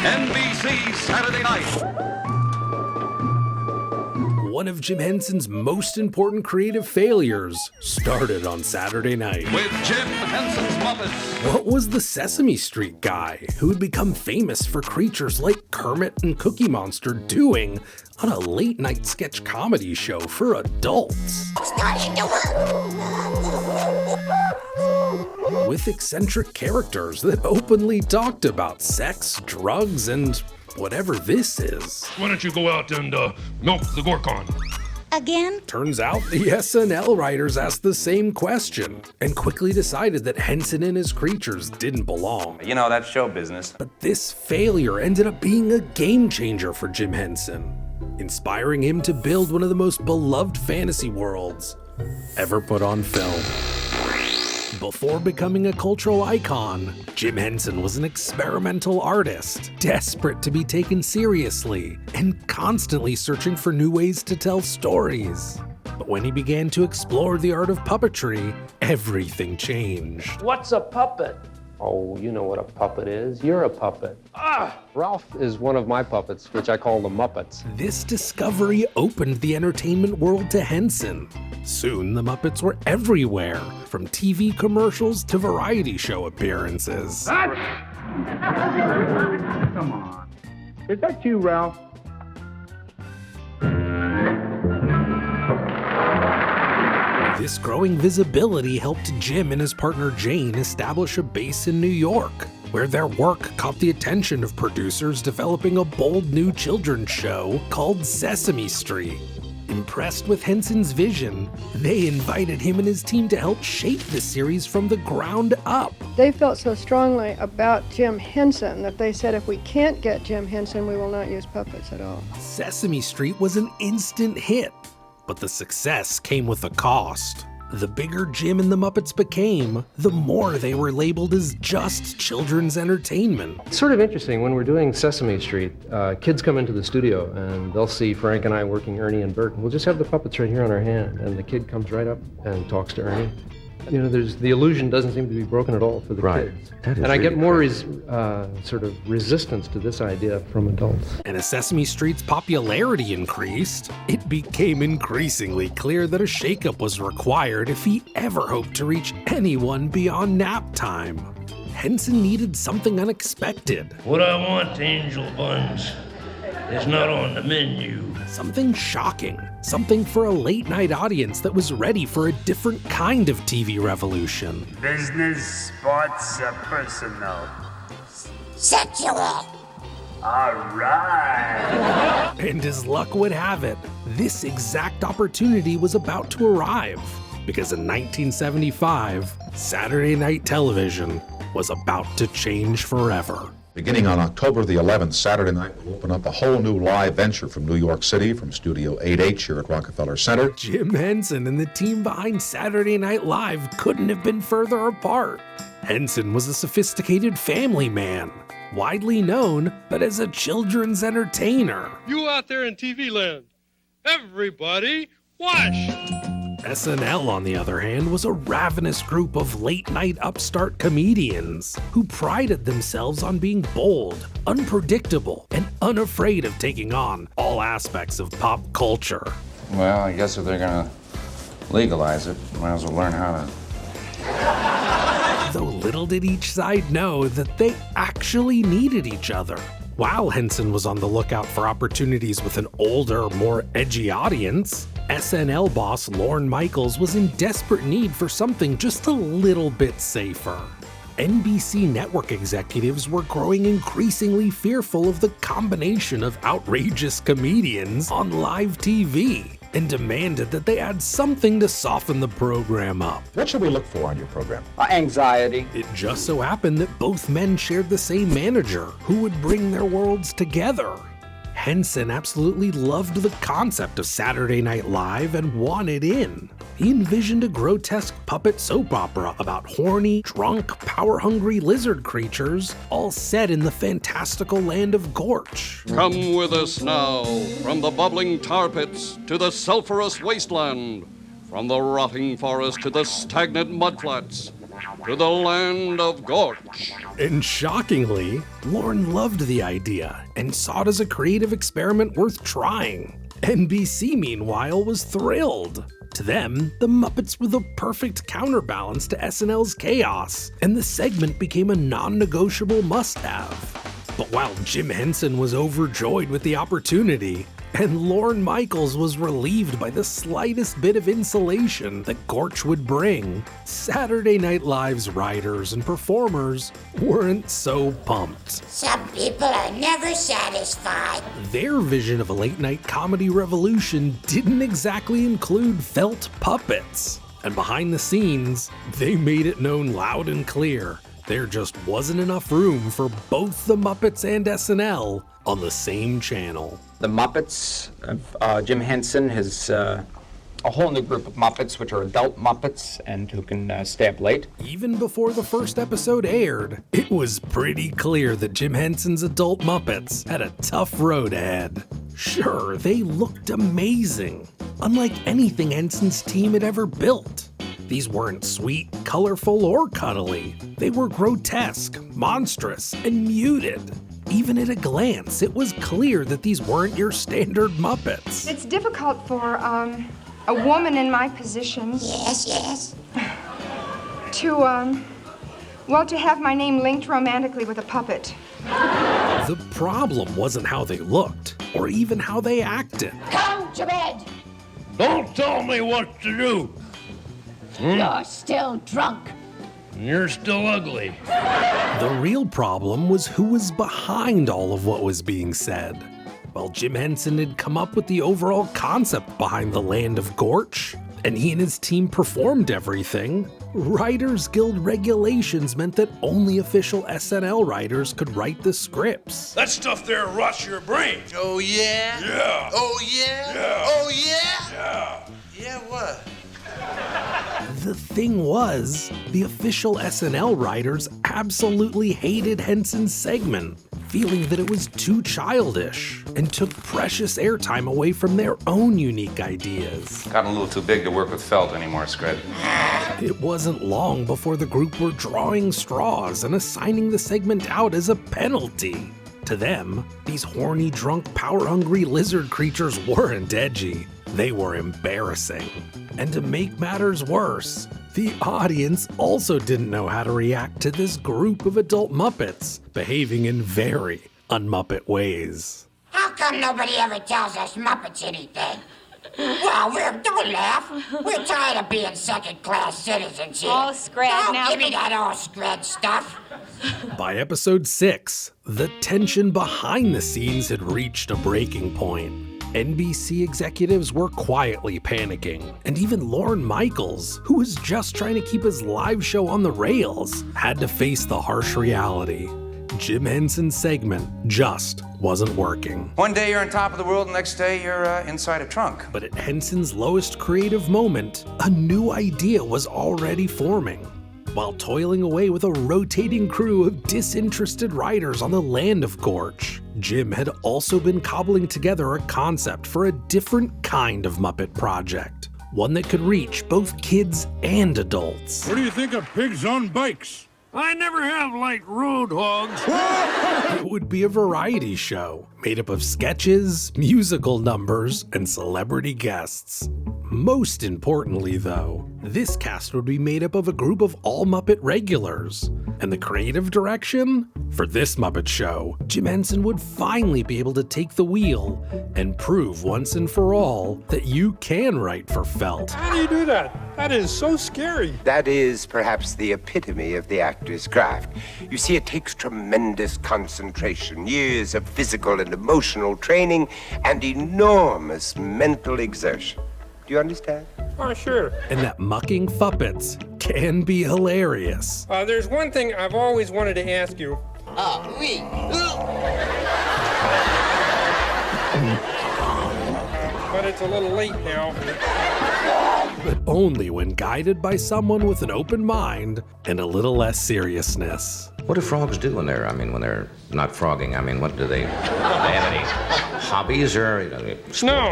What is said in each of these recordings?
NBC Saturday Night. One of Jim Henson's most important creative failures started on Saturday night. With Jim Henson's Muppets. What was the Sesame Street guy who had become famous for creatures like Kermit and Cookie Monster doing on a late-night sketch comedy show for adults? With eccentric characters that openly talked about sex, drugs, and whatever this is. Why don't you go out and milk the Gorkon? Again? Turns out the SNL writers asked the same question and quickly decided that Henson and his creatures didn't belong. You know, that's show business. But this failure ended up being a game changer for Jim Henson, inspiring him to build one of the most beloved fantasy worlds ever put on film. Before becoming a cultural icon, Jim Henson was an experimental artist, desperate to be taken seriously and constantly searching for new ways to tell stories. But when he began to explore the art of puppetry, everything changed. What's a puppet? Oh, you know what a puppet is. You're a puppet. Ralph is one of my puppets, which I call the Muppets. This discovery opened the entertainment world to Henson. Soon, the Muppets were everywhere, from TV commercials to variety show appearances. Come on. Is that you, Ralph? This growing visibility helped Jim and his partner Jane establish a base in New York, where their work caught the attention of producers developing a bold new children's show called Sesame Street. Impressed with Henson's vision, they invited him and his team to help shape the series from the ground up. They felt so strongly about Jim Henson that they said if we can't get Jim Henson, we will not use puppets at all. Sesame Street was an instant hit, but the success came with a cost. The bigger Jim and the Muppets became, the more they were labeled as just children's entertainment. It's sort of interesting, when we're doing Sesame Street, kids come into the studio and they'll see Frank and I working Ernie and Bert. We'll just have the puppets right here on our hand, and the kid comes right up and talks to Ernie. You know, the illusion doesn't seem to be broken at all for the kids. And I get more sort of resistance to this idea from adults. And as Sesame Street's popularity increased, it became increasingly clear that a shakeup was required if he ever hoped to reach anyone beyond nap time. Henson needed something unexpected. What I want, Angel Buns, is not on the menu. Something shocking. Something for a late-night audience that was ready for a different kind of TV revolution. Business, sports, or personal? Sexual. All right. And as luck would have it, this exact opportunity was about to arrive. Because in 1975, Saturday night television was about to change forever. Beginning on October the 11th, Saturday night, we'll open up a whole new live venture from New York City, from Studio 8H here at Rockefeller Center. Jim Henson and the team behind Saturday Night Live couldn't have been further apart. Henson was a sophisticated family man, widely known, but as a children's entertainer. You out there in TV land, everybody watch! SNL, on the other hand, was a ravenous group of late-night upstart comedians who prided themselves on being bold, unpredictable, and unafraid of taking on all aspects of pop culture. Well, I guess if they're gonna legalize it, might as well learn how to. Though little did each side know that they actually needed each other. While Henson was on the lookout for opportunities with an older, more edgy audience, SNL boss Lorne Michaels was in desperate need for something just a little bit safer. NBC network executives were growing increasingly fearful of the combination of outrageous comedians on live TV and demanded that they add something to soften the program up. What should we look for on your program? Anxiety. It just so happened that both men shared the same manager who would bring their worlds together. Henson absolutely loved the concept of Saturday Night Live and wanted in. He envisioned a grotesque puppet soap opera about horny, drunk, power-hungry lizard creatures, all set in the fantastical Land of Gorch. Come with us now, from the bubbling tar pits to the sulphurous wasteland, from the rotting forest to the stagnant mudflats. to the Land of Gorch. And shockingly, Lorne loved the idea and saw it as a creative experiment worth trying. NBC, meanwhile, was thrilled. To them, the Muppets were the perfect counterbalance to SNL's chaos, and the segment became a non-negotiable must-have. But while Jim Henson was overjoyed with the opportunity, and Lorne Michaels was relieved by the slightest bit of insulation that Gorch would bring, Saturday Night Live's writers and performers weren't so pumped. Some people are never satisfied. Their vision of a late-night comedy revolution didn't exactly include felt puppets. And behind the scenes, they made it known loud and clear there just wasn't enough room for both the Muppets and SNL on the same channel. The Muppets, Jim Henson has a whole new group of Muppets, which are adult Muppets and who can stay up late. Even before the first episode aired, it was pretty clear that Jim Henson's adult Muppets had a tough road ahead. Sure, they looked amazing, unlike anything Henson's team had ever built. These weren't sweet, colorful, or cuddly. They were grotesque, monstrous, and muted. Even at a glance, it was clear that these weren't your standard Muppets. It's difficult for a woman in my position. Yes. To have my name linked romantically with a puppet. The problem wasn't how they looked, or even how they acted. Come to bed. Don't tell me what to do. You're still drunk. You're still ugly. The real problem was who was behind all of what was being said. While Jim Henson had come up with the overall concept behind the Land of Gorch, and he and his team performed everything, Writers Guild regulations meant that only official SNL writers could write the scripts. That stuff there rots your brain. Oh, yeah? Yeah. Oh, yeah? Yeah. Oh, yeah? Yeah. Yeah, what? The thing was, the official SNL writers absolutely hated Henson's segment, feeling that it was too childish and took precious airtime away from their own unique ideas. Gotten a little too big to work with felt anymore, Scred. It wasn't long before the group were drawing straws and assigning the segment out as a penalty. To them, these horny, drunk, power-hungry lizard creatures weren't edgy. They were embarrassing. And to make matters worse, the audience also didn't know how to react to this group of adult Muppets behaving in very un-Muppet ways. How come nobody ever tells us Muppets anything? Well, don't laugh. We're tired of being second-class citizens here. Oh, Scred, Don't now give me that all Scred stuff. By episode 6, the tension behind the scenes had reached a breaking point. NBC executives were quietly panicking, and even Lorne Michaels, who was just trying to keep his live show on the rails, had to face the harsh reality. Jim Henson's segment just wasn't working. One day you're on top of the world, the next day you're inside a trunk. But at Henson's lowest creative moment, a new idea was already forming. While toiling away with a rotating crew of disinterested writers on the Land of Gorch, Jim had also been cobbling together a concept for a different kind of Muppet project, one that could reach both kids and adults. What do you think of pigs on bikes? I never have liked road hogs. It would be a variety show made up of sketches, musical numbers, and celebrity guests. Most importantly, though, this cast would be made up of a group of all Muppet regulars. And the creative direction? For this Muppet Show, Jim Henson would finally be able to take the wheel and prove once and for all that you can write for felt. How do you do that? That is so scary. That is perhaps the epitome of the actor's craft. You see, it takes tremendous concentration, years of physical and emotional training, and enormous mental exertion. Do you understand? Oh, sure. And that mucking Fuppets can be hilarious. There's one thing I've always wanted to ask you. Oui. But it's a little late now. But only when guided by someone with an open mind and a little less seriousness. What do frogs do when they're not frogging? What do they have any hobbies or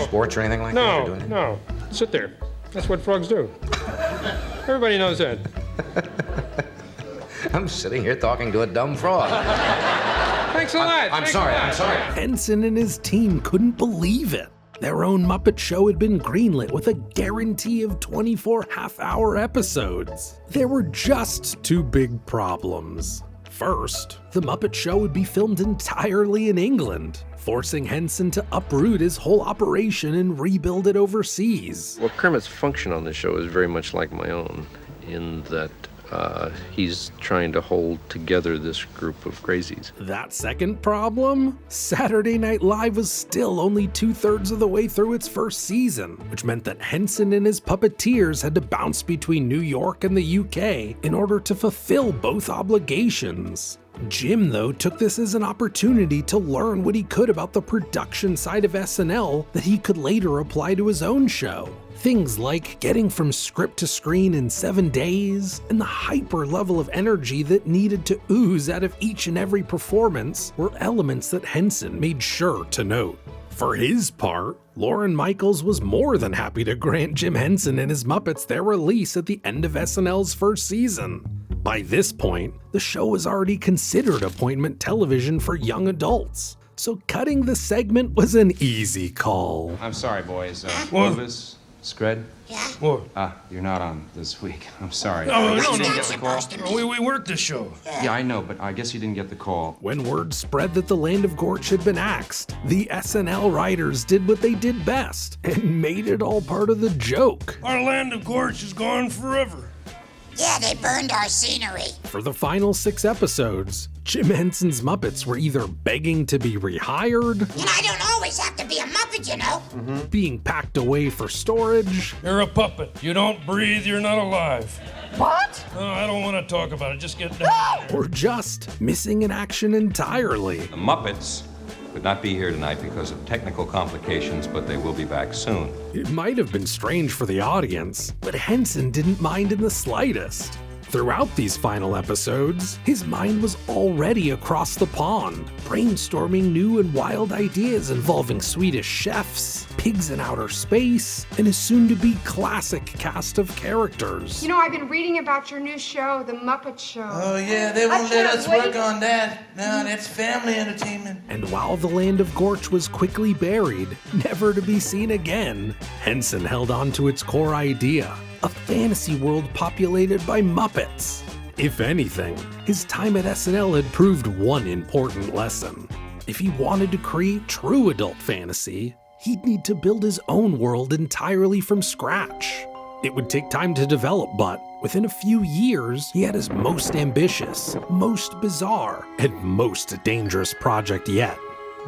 sports or anything like that? No. Sit there. That's what frogs do. Everybody knows that. I'm sitting here talking to a dumb frog. Thanks a lot. I'm sorry. Henson and his team couldn't believe it. Their own Muppet Show had been greenlit with a guarantee of 24 half-hour episodes. There were just two big problems. First, the Muppet Show would be filmed entirely in England, forcing Henson to uproot his whole operation and rebuild it overseas. Well, Kermit's function on this show is very much like my own, in that he's trying to hold together this group of crazies. That second problem? Saturday Night Live was still only 2/3 of the way through its first season, which meant that Henson and his puppeteers had to bounce between New York and the UK in order to fulfill both obligations. Jim, though, took this as an opportunity to learn what he could about the production side of SNL that he could later apply to his own show. Things like getting from script to screen in 7 days, and the hyper level of energy that needed to ooze out of each and every performance were elements that Henson made sure to note. For his part, Lorne Michaels was more than happy to grant Jim Henson and his Muppets their release at the end of SNL's first season. By this point, the show was already considered appointment television for young adults, so cutting the segment was an easy call. I'm sorry, boys. Clovis, Scred? Yeah? What? You're not on this week. I'm sorry. No. Get the call? We worked the show. Yeah, I know, but I guess you didn't get the call. When word spread that the Land of Gorch had been axed, the SNL writers did what they did best and made it all part of the joke. Our Land of Gorch is gone forever. Yeah, they burned our scenery. For the final 6 episodes, Jim Henson's Muppets were either begging to be rehired, And I don't always have to be a Muppet, you know. being packed away for storage, You're a puppet. You don't breathe, you're not alive. What? Oh, I don't want to talk about it. Just get down. or just missing in action entirely. The Muppets could not be here tonight because of technical complications, but they will be back soon. It might have been strange for the audience, but Henson didn't mind in the slightest. Throughout these final episodes, his mind was already across the pond, brainstorming new and wild ideas involving Swedish chefs, pigs in outer space, and a soon-to-be classic cast of characters. You know, I've been reading about your new show, The Muppet Show. Oh, yeah, they won't let us work on that. No, that's family entertainment. And while the Land of Gorch was quickly buried, never to be seen again, Henson held on to its core idea, a fantasy world populated by Muppets. If anything, his time at SNL had proved one important lesson. If he wanted to create true adult fantasy, he'd need to build his own world entirely from scratch. It would take time to develop, but within a few years, he had his most ambitious, most bizarre, and most dangerous project yet.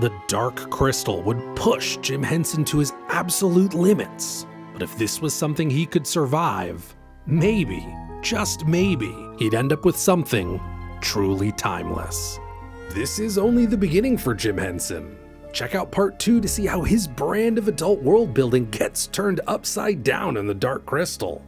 The Dark Crystal would push Jim Henson to his absolute limits. But if this was something he could survive, maybe, just maybe, he'd end up with something truly timeless. This is only the beginning for Jim Henson. Check out part 2 to see how his brand of adult world building gets turned upside down in the Dark Crystal.